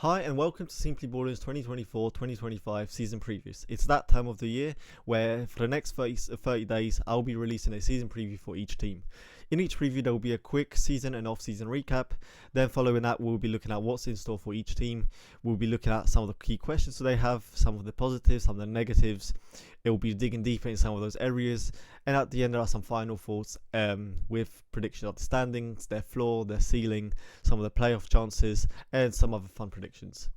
Hi and welcome to Simply Ballers 2024-2025 season previews. It's that time of the year where for the next 30 days I'll be releasing a season preview for each team. In each preview there will be a quick season and off-season recap. Then following that we'll be looking at what's in store for each team. We'll be looking at some of the key questions that they have, some of the positives, some of the negatives. It will be digging deeper in some of those areas. And at the end there are some final thoughts with prediction of the standings, their floor, their ceiling, some of the playoff chances and some other fun predictions.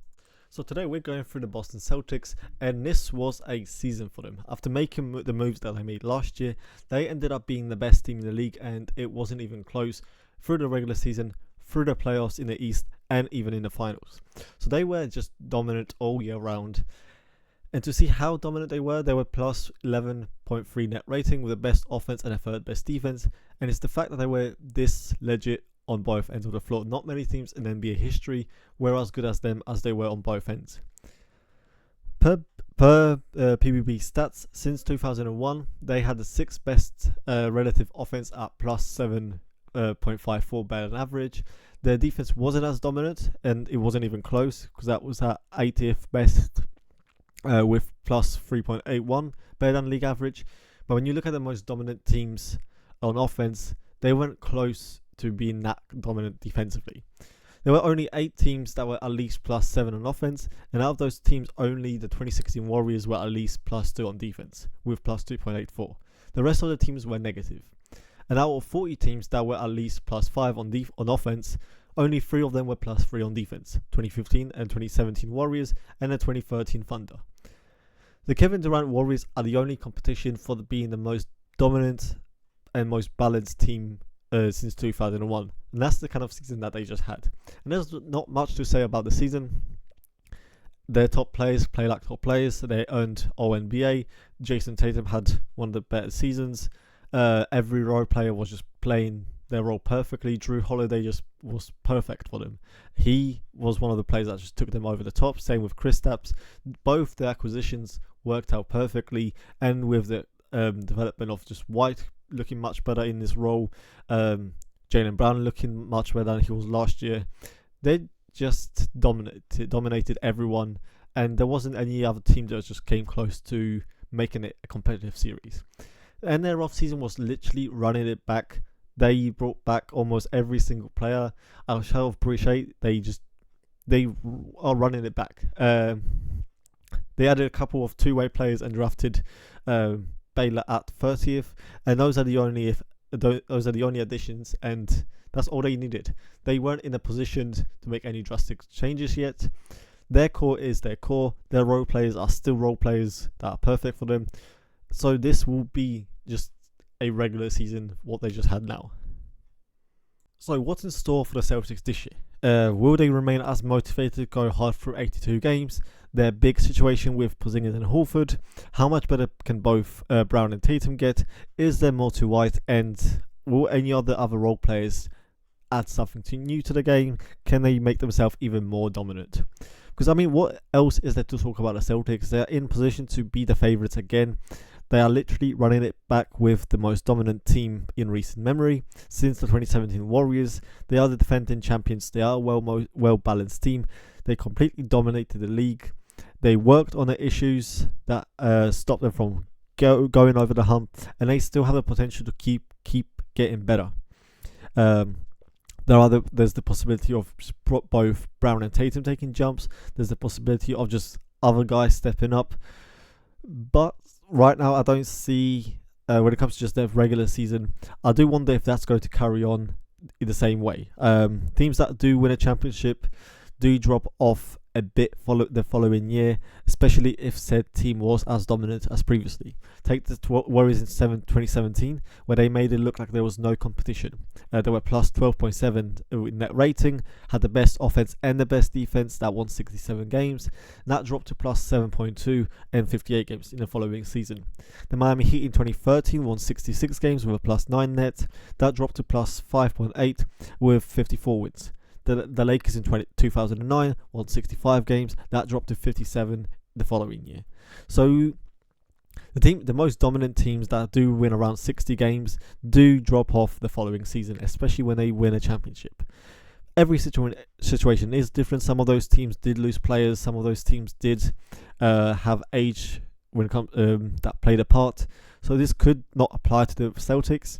So today we're going through the Boston Celtics, and this was a season for them. After making the moves that they made last year, they ended up being the best team in the league, and it wasn't even close through the regular season, through the playoffs in the East, and even in the finals. So they were just dominant all year round. And to see how dominant they were plus 11.3 net rating with the best offense and a third best defense. And it's the fact that they were this legit on both ends of the floor. Not many teams in NBA history were as good as them as they were on both ends. Per PBB stats, since 2001, they had the sixth best relative offense at plus 7.54 better than average. Their defense wasn't as dominant, and it wasn't even close because that was at 80th best with plus 3.81 better than league average. But when you look at the most dominant teams on offense, they weren't close to being that dominant defensively. There were only 8 teams that were at least plus 7 on offense, and out of those teams only the 2016 Warriors were at least plus 2 on defense with plus 2.84. The rest of the teams were negative. And out of 40 teams that were at least plus 5 on offense, only 3 of them were plus 3 on defense: 2015 and 2017 Warriors and the 2013 Thunder. The Kevin Durant Warriors are the only competition for being the most dominant and most balanced team since 2001, and that's the kind of season that they just had. And there's not much to say about the season. Their top players play like top players. They earned All-NBA. Jason Tatum had one of the better seasons. Every role player was just playing their role perfectly. Drew Holiday just was perfect for them. He was one of the players that just took them over the top. Same with Kristaps. Both the acquisitions worked out perfectly, and with the development of just White looking much better in this role, Jaylen Brown looking much better than he was last year. They just dominated everyone, and there wasn't any other team that just came close to making it a competitive series. And their off season was literally running it back. They brought back almost every single player. I shall appreciate they are running it back. They added a couple of two-way players and drafted Baylor at 30th, and those are the only additions, and that's all they needed. They weren't in a position to make any drastic changes yet. Their core is their core. Their role players are still role players that are perfect for them. So this will be just a regular season, what they just had now. So what's in store for the Celtics this year? Will they remain as motivated to go hard through 82 games? Their big situation with Porzingis and Horford. How much better can both Brown and Tatum get? Is there more to White? And will any other role players add something new to the game? Can they make themselves even more dominant? Because what else is there to talk about the Celtics? They're in position to be the favourites again. They are literally running it back with the most dominant team in recent memory since the 2017 Warriors. They are the defending champions. They are a well-balanced team. They completely dominated the league. They worked on the issues that stopped them from going over the hump, and they still have the potential to keep getting better. There's the possibility of both Brown and Tatum taking jumps. There's the possibility of just other guys stepping up. But right now, I don't see, when it comes to just their regular season, I do wonder if that's going to carry on in the same way. Teams that do win a championship do drop off a bit the following year, especially if said team was as dominant as previously. Take the Warriors in 2017, where they made it look like there was no competition. They were plus 12.7 in net rating, had the best offense and the best defense that won 67 games. And that dropped to plus 7.2 and 58 games in the following season. The Miami Heat in 2013 won 66 games with a plus 9 net. That dropped to plus 5.8 with 54 wins. The Lakers in 2009 won 65 games. That dropped to 57 the following year. So the most dominant teams that do win around 60 games do drop off the following season, especially when they win a championship. every situation is different. Some of those teams did lose players. Some of those teams did have age when it comes that played a part. So this could not apply to the Celtics,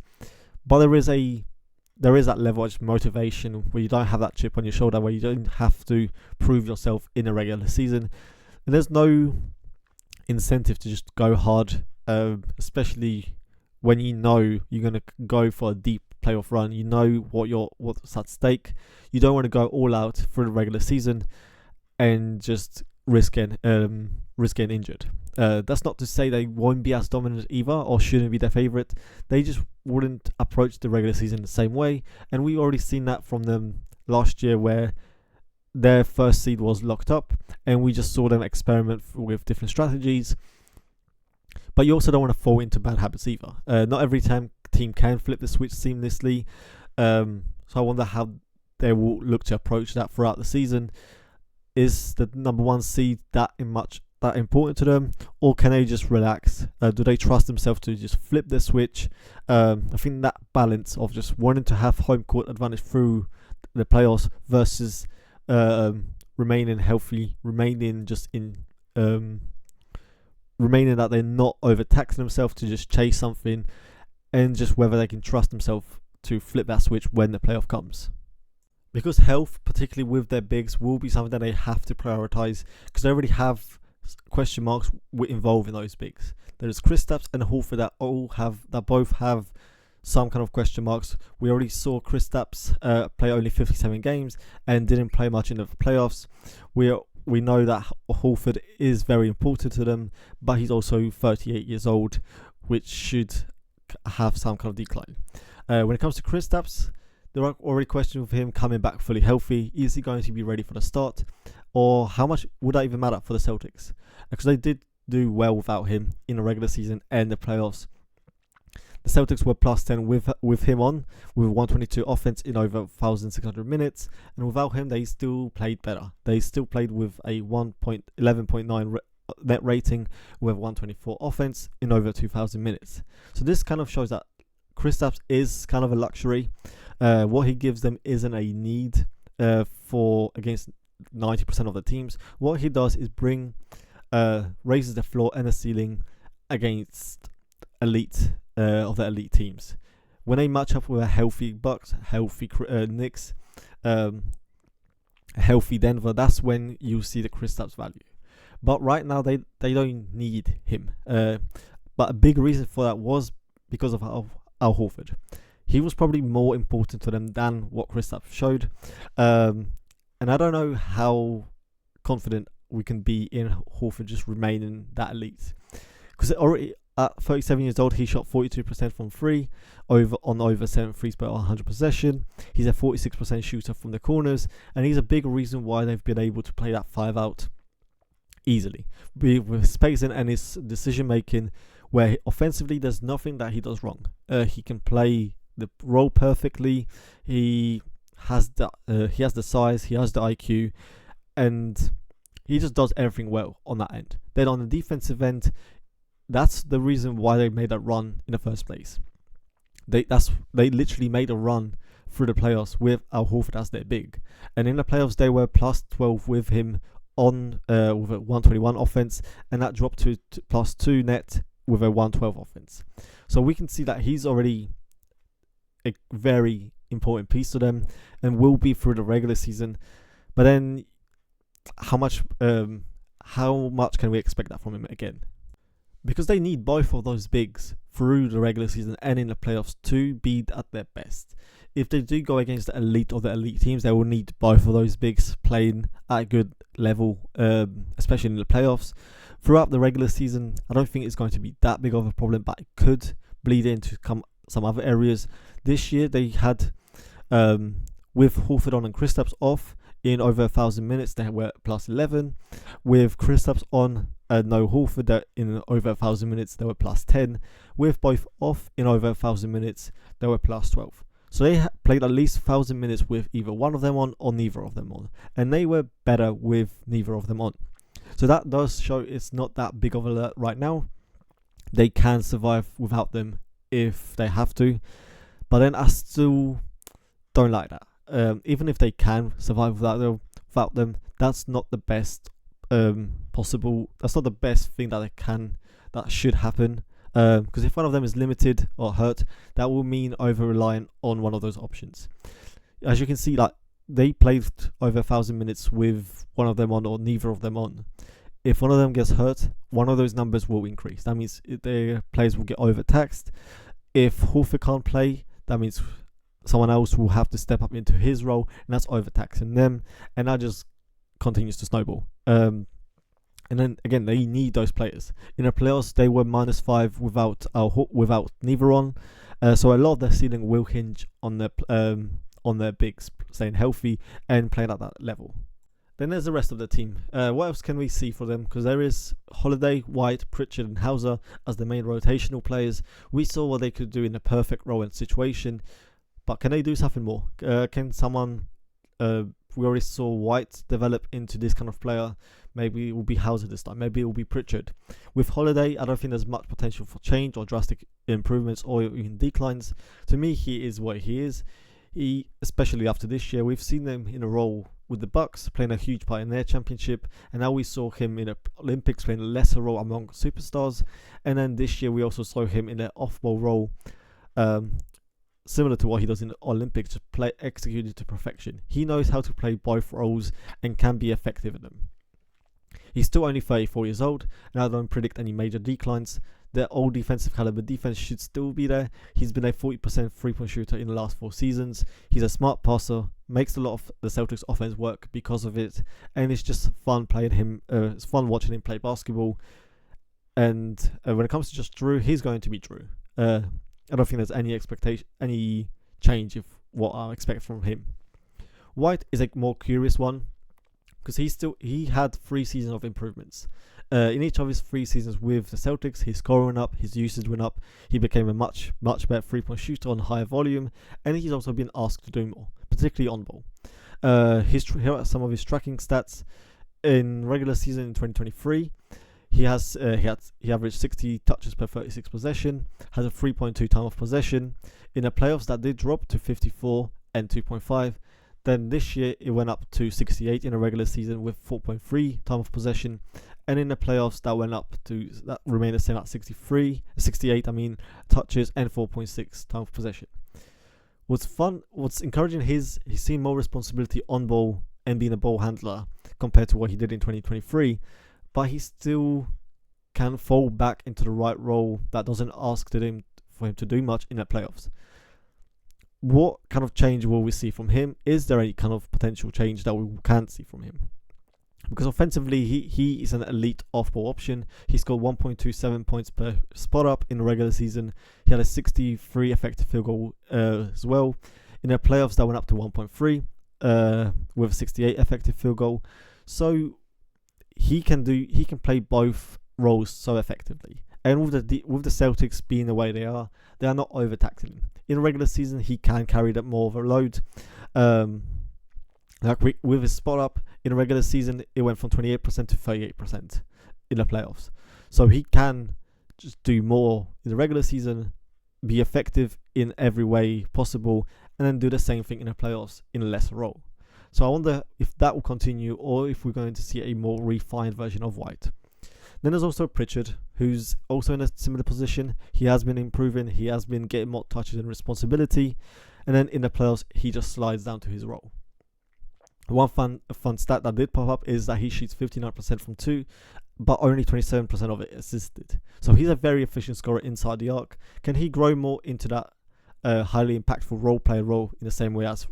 but there is that level of motivation where you don't have that chip on your shoulder, where you don't have to prove yourself in a regular season, and there's no incentive to just go hard, especially when you know you're going to go for a deep playoff run. You know what's at stake. You don't want to go all out for the regular season and just risk getting injured. That's not to say they won't be as dominant either, or shouldn't be their favourite. They just wouldn't approach the regular season the same way, and we've already seen that from them last year, where their first seed was locked up, and we just saw them experiment with different strategies. But you also don't want to fall into bad habits either. Not every team can flip the switch seamlessly, so I wonder how they will look to approach that throughout the season. Is the number one seed that important to them, or can they just relax? Do they trust themselves to just flip the switch? I think that balance of just wanting to have home court advantage through the playoffs versus remaining healthy, remaining that they're not overtaxing themselves to just chase something, and just whether they can trust themselves to flip that switch when the playoff comes. Because health, particularly with their bigs, will be something that they have to prioritize, because they already have question marks involved in those bigs. There's Kristaps and Horford that both have some kind of question marks. We already saw Kristaps play only 57 games and didn't play much in the playoffs. We know that Horford is very important to them, but he's also 38 years old, which should have some kind of decline. When it comes to Kristaps, there are already questions of him coming back fully healthy. Is he going to be ready for the start? Or how much would that even matter for the Celtics? Because they did do well without him in the regular season and the playoffs. The Celtics were plus 10 with him on, with 122 offense in over 1,600 minutes. And without him, they still played better. They still played with a 11.9 net rating with 124 offense in over 2,000 minutes. So this kind of shows that Kristaps is kind of a luxury. What he gives them isn't a need for against 90% of the teams. What he does is raises the floor and the ceiling against elite teams. When they match up with a healthy Bucks, healthy Knicks, healthy Denver, that's when you see the Kristaps value. But right now they don't need him. But a big reason for that was because of Al Horford. He was probably more important to them than what Kristaps showed. And I don't know how confident we can be in Horford just remaining that elite. Because already at 37 years old, he shot 42% from three, over 7 threes per 100 possession. He's a 46% shooter from the corners, and he's a big reason why they've been able to play that 5 out easily. With spacing and his decision making, where offensively there's nothing that he does wrong. He can play the role perfectly. He has the size, he has the IQ, and he just does everything well on that end. Then on the defensive end, that's the reason why they made that run in the first place. They literally made a run through the playoffs with Al Horford as their big, and in the playoffs they were plus 12 with him on with a 121 offense, and that dropped to plus 2 net with a 112 offense. So we can see that he's already a very important piece to them and will be through the regular season. But then how much can we expect that from him again? Because they need both of those bigs through the regular season and in the playoffs to be at their best. If they do go against the elite of the elite teams, they will need both of those bigs playing at a good level, especially in the playoffs. Throughout the regular season, I don't think it's going to be that big of a problem, but it could bleed into some other areas. This year they had, with Horford on and Kristaps off, in over 1,000 minutes they were plus 11. With Kristaps on no Horford in over 1,000 minutes they were plus 10. With both off in over 1,000 minutes they were plus 12. So they played at least 1,000 minutes with either one of them on or neither of them on, and they were better with neither of them on. So that does show it's not that big of a alert right now. They can survive without them if they have to, but then I still don't like that. even if they can survive without them, that's not the best possible. That's not the best thing that should happen. Because if one of them is limited or hurt, that will mean over reliant on one of those options. As you can see, like they played over 1,000 minutes with one of them on or neither of them on. If one of them gets hurt, one of those numbers will increase. That means their players will get overtaxed. If Horford can't play, that means someone else will have to step up into his role, and that's overtaxing them, and that just continues to snowball. And then again, they need those players. In the playoffs, they were -5 without neither on. So a lot of their ceiling will hinge on their bigs staying healthy and playing at that level. Then there's the rest of the team. What else can we see for them? Because there is Holiday, White, Pritchard, and Hauser as the main rotational players. We saw what they could do in a perfect role and situation, but can they do something more? Can someone? We already saw White develop into this kind of player. Maybe it will be Hauser this time. Maybe it will be Pritchard. With Holiday, I don't think there's much potential for change or drastic improvements or even declines. To me, he is what he is. Especially after this year, we've seen him in a role with the Bucks playing a huge part in their championship, and now we saw him in the Olympics playing a lesser role among superstars. And then this year, we also saw him in an off-ball role, similar to what he does in the Olympics, to play executed to perfection. He knows how to play both roles and can be effective in them. He's still only 34 years old, and I don't predict any major declines. Their old defensive caliber defense should still be there. He's been a 40% three-point shooter in the last 4 seasons. He's a smart passer, makes a lot of the Celtics offense work because of it, and it's just fun playing him. It's fun watching him play basketball. And when it comes to just Drew, he's going to be Drew. I don't think there's any change of what I expect from him. White is a more curious one because he had 3 seasons of improvements. In each of his 3 seasons with the Celtics, his score went up, his usage went up, he became a much better 3-point shooter on higher volume, and he's also been asked to do more, particularly on ball. Here are some of his tracking stats. In regular season in 2023, he averaged 60 touches per 36 possession, has a 3.2 time of possession. In the playoffs, that did drop to 54 and 2.5. Then this year, it went up to 68 in a regular season with 4.3 time of possession. And in the playoffs, that remained the same at 68 touches and 4.6 time of possession. What's encouraging he's seen more responsibility on ball and being a ball handler compared to what he did in 2023, but he still can fall back into the right role that doesn't ask for him to do much in the playoffs. What kind of change will we see from him? Is there any kind of potential change that we can't see from him? Because offensively, he is an elite off-ball option. He scored 1.27 points per spot up in the regular season. He had a 63 effective field goal as well. In the playoffs, that went up to 1.3 with a 68 effective field goal. So he can play both roles so effectively. And with the Celtics being the way they are not overtaxing him. In a regular season, he can carry that more of a load. With his spot up in a regular season, it went from 28% to 38% in the playoffs. So he can just do more in the regular season, be effective in every way possible, and then do the same thing in the playoffs in a lesser role. So I wonder if that will continue or if we're going to see a more refined version of White. Then there's also Pritchard, who's also in a similar position. He has been improving. He has been getting more touches and responsibility. And then in the playoffs, he just slides down to his role. One fun stat that did pop up is that he shoots 59% from 2, but only 27% of it assisted. So he's a very efficient scorer inside the arc. Can he grow more into that highly impactful role in the same way as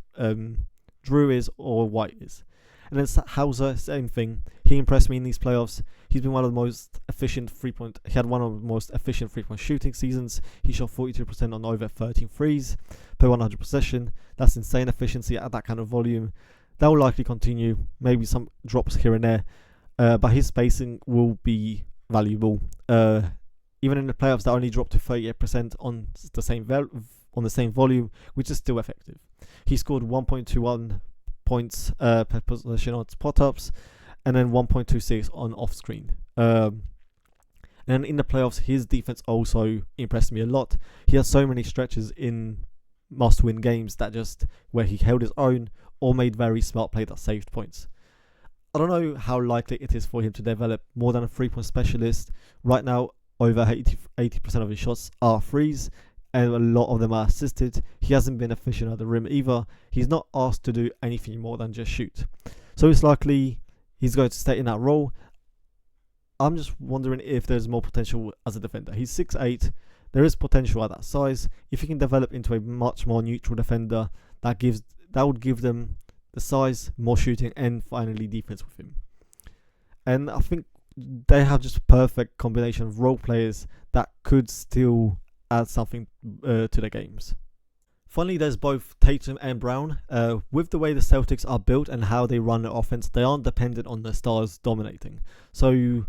Drew is or White is? And then Hauser, same thing. He impressed me in these playoffs. He's been one of the most efficient He had one of the most efficient 3-point shooting seasons. He shot 42% on over 13 threes per 100 possession. That's insane efficiency at that kind of volume. That will likely continue. Maybe some drops here and there, but his spacing will be valuable. Even in the playoffs, that only dropped to 38% on the same volume, which is still effective. He scored 1.21 points per possession on spot ups, and then 1.26 on off screen. And in the playoffs, his defense also impressed me a lot. He has so many stretches in must-win games that just where he held his own or made very smart play that saved points. I don't know how likely it is for him to develop more than a 3-point specialist. Right now, over 80% of his shots are threes, and a lot of them are assisted. He hasn't been efficient at the rim either. He's not asked to do anything more than just shoot. So it's likely he's going to stay in that role. I'm just wondering if there's more potential as a defender. He's 6'8". There is potential at that size. If he can develop into a much more neutral defender, that would give them the size, more shooting, and finally defense with him. And I think they have just a perfect combination of role players that could still add something to their games. Finally, there's both Tatum and Brown. With the way the Celtics are built and how they run their offense, they aren't dependent on the stars dominating. So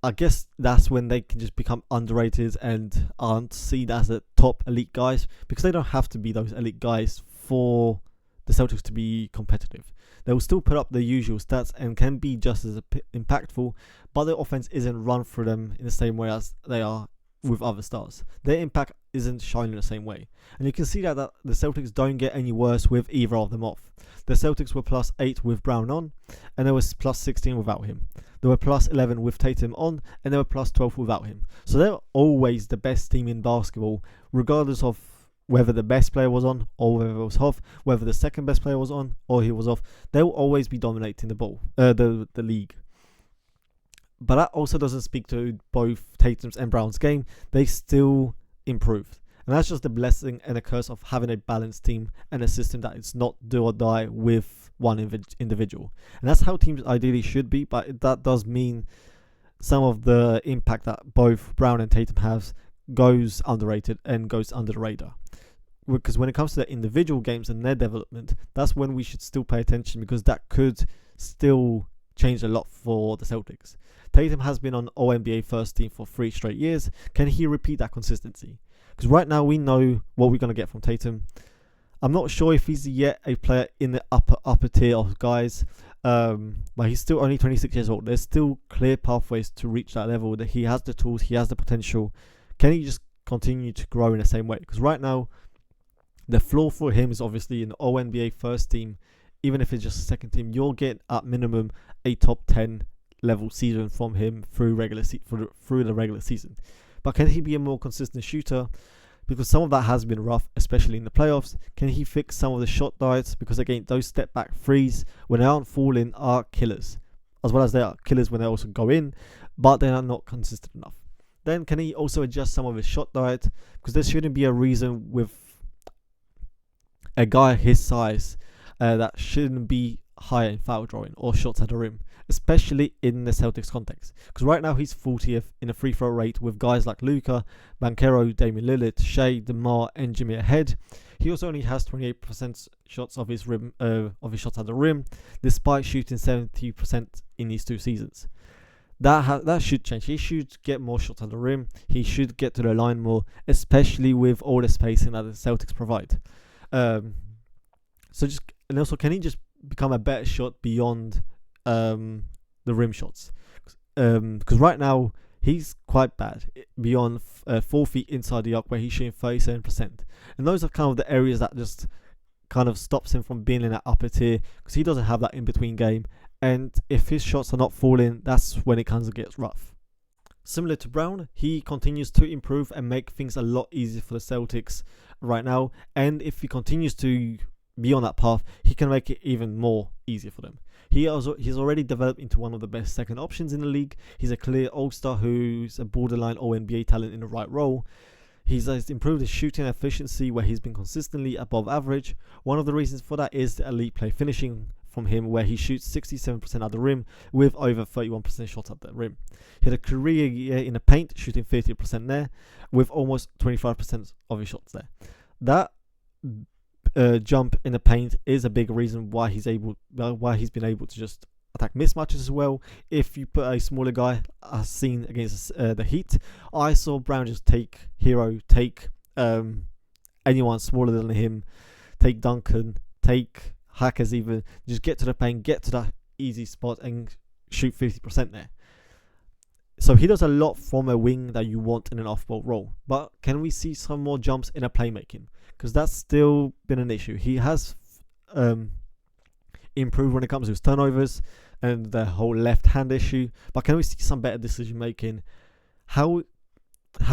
I guess that's when they can just become underrated and aren't seen as the top elite guys, because they don't have to be those elite guys for the Celtics to be competitive. They will still put up the usual stats and can be just as impactful, but their offense isn't run through them in the same way as they are with other stars. Their impact isn't shown in the same way. And you can see that the Celtics don't get any worse with either of them off. The Celtics were +8 with Brown on, and they were +16 without him. They were +11 with Tatum on, and they were +12 without him. So they're always the best team in basketball, regardless of whether the best player was on or whether it was off, whether the second best player was on or he was off. They'll always be dominating the league. But that also doesn't speak to both Tatum's and Brown's game. They still improved. And that's just a blessing and a curse of having a balanced team and a system that it's not do or die with one individual. And that's how teams ideally should be, but that does mean some of the impact that both Brown and Tatum have goes underrated and goes under the radar. Because when it comes to the individual games and their development, that's when we should still pay attention, because that could still change a lot for the Celtics. Tatum has been on All-NBA first team for 3 straight years. Can he repeat that consistency? Because right now we know what we're going to get from Tatum. I'm not sure if he's yet a player in the upper tier of guys, but he's still only 26 years old. There's still clear pathways to reach that level. That he has the tools, he has the potential. Can he just continue to grow in the same way? Because right now, the floor for him is obviously an All-NBA first team. Even if it's just a second team, you'll get at minimum a top 10 level season from him through the regular season. But can he be a more consistent shooter? Because some of that has been rough, especially in the playoffs. Can he fix some of the shot diets? Because again, those step back threes, when they aren't falling, are killers. As well as they are killers when they also go in, but they are not consistent enough. Then can he also adjust some of his shot diet? Because there shouldn't be a reason with a guy his size that shouldn't be higher in foul drawing or shots at the rim, especially in the Celtics context. Because right now he's 40th in a free throw rate with guys like Luka, Banchero, Damian Lillard, Shea, DeMar, and Jimmy ahead. He also only has 28% shots of his shots at the rim, despite shooting 70% in these 2 seasons. That should change. He should get more shots at the rim. He should get to the line more, especially with all the spacing that the Celtics provide. And also, can he just become a better shot beyond the rim shots? Because right now he's quite bad beyond 4 feet inside the arc, where he's shooting 37%, and those are kind of the areas that just kind of stops him from being in that upper tier, because he doesn't have that in between game. And if his shots are not falling, that's when it kind of gets rough. Similar to Brown, he continues to improve and make things a lot easier for the Celtics right now. And if he continues to be on that path, he can make it even more easier for them. He's already developed into one of the best second options in the league. He's a clear all-star who's a borderline All-NBA talent in the right role. He's improved his shooting efficiency, where he's been consistently above average. One of the reasons for that is the elite play finishing from him, where he shoots 67% at the rim with over 31% shots at the rim. He had a career year in the paint, shooting 30% there, with almost 25% of his shots there. That jump in the paint is a big reason why he's been able to just attack mismatches as well. If you put a smaller guy, as seen against the Heat, I saw Brown just take anyone smaller than him, take Duncan, take Hackers even, just get to the paint, get to that easy spot and shoot 50% there. So he does a lot from a wing that you want in an off-ball role. But can we see some more jumps in a playmaking? because that's still been an issue. He has improved when it comes to his turnovers and the whole left hand issue, but can we see some better decision making? How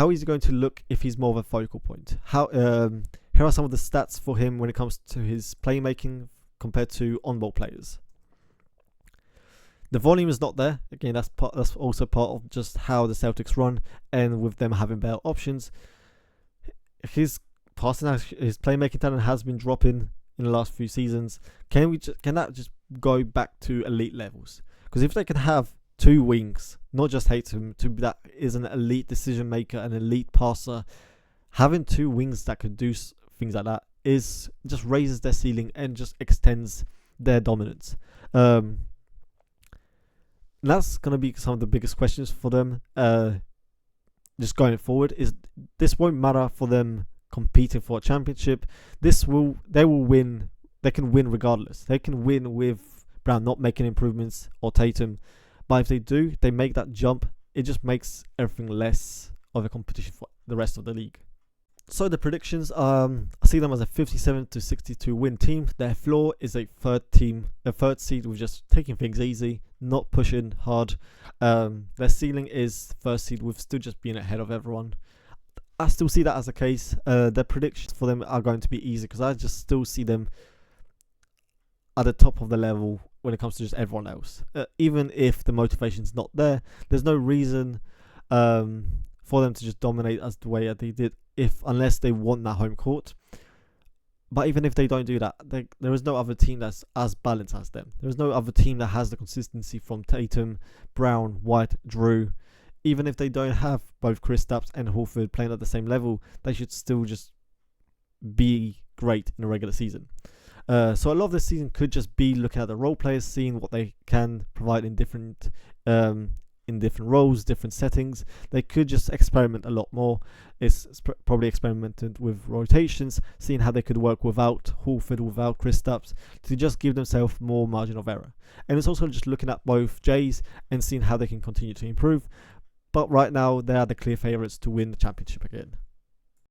is he going to look if he's more of a focal point? Here are some of the stats for him when it comes to his playmaking compared to on-ball players. The volume is not there. Again, that's also part of just how the Celtics run, and with them having better options, his playmaking talent has been dropping in the last few seasons. Can that just go back to elite levels? Because if they can have two wings, not just Tatum, that is an elite decision maker, an elite passer, having two wings that could do things like that just raises their ceiling and just extends their dominance. That's going to be some of the biggest questions for them just going forward. Is this won't matter for them competing for a championship. They will win. They can win regardless. They can win with Brown not making improvements or Tatum, but if they do, they make that jump, it just makes everything less of a competition for the rest of the league. So the predictions, I see them as a 57 to 62 win team. Their floor is a third seed with just taking things easy, not pushing hard. Their ceiling is first seed with still just being ahead of everyone. I still see that as a case. Their predictions for them are going to be easy because I just still see them at the top of the level when it comes to just everyone else. Even if the motivation's not there, there's no reason for them to just dominate as the way they did, unless they want that home court. But even if they don't do that, there is no other team that's as balanced as them. There is no other team that has the consistency from Tatum, Brown, White, Drew. Even if they don't have both Kristaps and Horford playing at the same level, they should still just be great in the regular season. So a lot of this season could just be looking at the role players, seeing what they can provide in different roles, different settings. They could just experiment a lot more. It's probably experimented with rotations, seeing how they could work without Horford, without Kristaps, to just give themselves more margin of error. And it's also just looking at both Jays and seeing how they can continue to improve. But right now, they are the clear favourites to win the championship again.